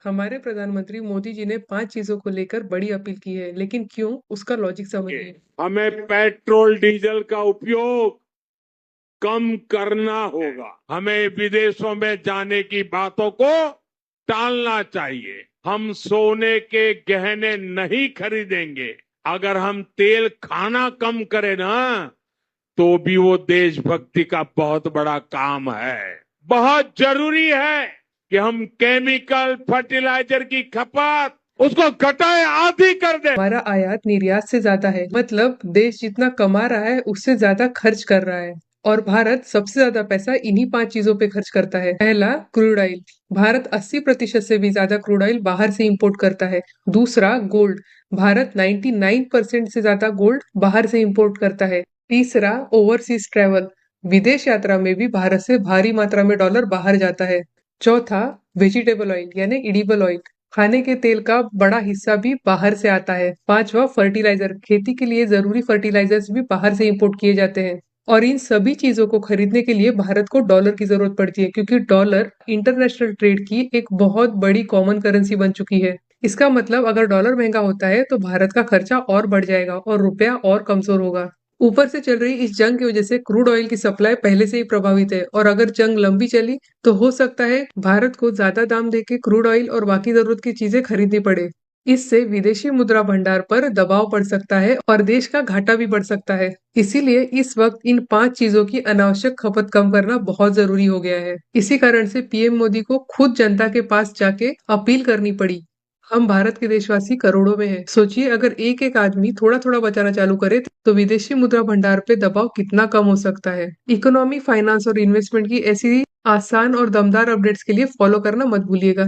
हमारे प्रधानमंत्री मोदी जी ने 5 चीजों को लेकर बड़ी अपील की है, लेकिन क्यों? उसका लॉजिक समझिए। हमें पेट्रोल डीजल का उपयोग कम करना होगा। हमें विदेशों में जाने की बातों को टालना चाहिए। हम सोने के गहने नहीं खरीदेंगे। अगर हम तेल खाना कम करें ना, तो भी वो देशभक्ति का बहुत बड़ा काम है। बहुत जरूरी है कि हम केमिकल फर्टिलाइजर की खपत उसको घटाए, आधी कर दे। हमारा आयात निर्यात से ज्यादा है, मतलब देश जितना कमा रहा है उससे ज्यादा खर्च कर रहा है। और भारत सबसे ज्यादा पैसा इन्हीं 5 चीजों पे खर्च करता है। पहला, क्रूड ऑयल। भारत 80% से भी ज्यादा क्रूड ऑयल बाहर से इंपोर्ट करता है। दूसरा, गोल्ड। भारत 99% से ज्यादा गोल्ड बाहर से इंपोर्ट करता है। तीसरा, ओवरसीज ट्रेवल। विदेश यात्रा में भी भारत से भारी मात्रा में डॉलर बाहर जाता है। चौथा, वेजिटेबल ऑयल यानी एडिबल ऑयल। खाने के तेल का बड़ा हिस्सा भी बाहर से आता है। पांचवा, फर्टिलाइजर। खेती के लिए जरूरी फर्टिलाइजर्स भी बाहर से इंपोर्ट किए जाते हैं। और इन सभी चीजों को खरीदने के लिए भारत को डॉलर की जरूरत पड़ती है, क्योंकि डॉलर इंटरनेशनल ट्रेड की एक बहुत बड़ी कॉमन करेंसी बन चुकी है। इसका मतलब अगर डॉलर महंगा होता है तो भारत का खर्चा और बढ़ जाएगा और रुपया और कमजोर होगा। ऊपर से चल रही इस जंग की वजह से क्रूड ऑयल की सप्लाई पहले से ही प्रभावित है, और अगर जंग लंबी चली तो हो सकता है भारत को ज्यादा दाम देके क्रूड ऑयल और बाकी जरूरत की चीजें खरीदनी पड़े। इससे विदेशी मुद्रा भंडार पर दबाव पड़ सकता है और देश का घाटा भी बढ़ सकता है। इसीलिए इस वक्त इन 5 चीजों की अनावश्यक खपत कम करना बहुत जरूरी हो गया है। इसी कारण से पीएम मोदी को खुद जनता के पास जाके अपील करनी पड़ी। हम भारत के देशवासी करोड़ों में हैं। सोचिए, अगर एक एक आदमी थोड़ा थोड़ा बचाना चालू करे तो विदेशी मुद्रा भंडार पे दबाव कितना कम हो सकता है। इकोनॉमी, फाइनेंस और इन्वेस्टमेंट की ऐसी आसान और दमदार अपडेट्स के लिए फॉलो करना मत भूलिएगा।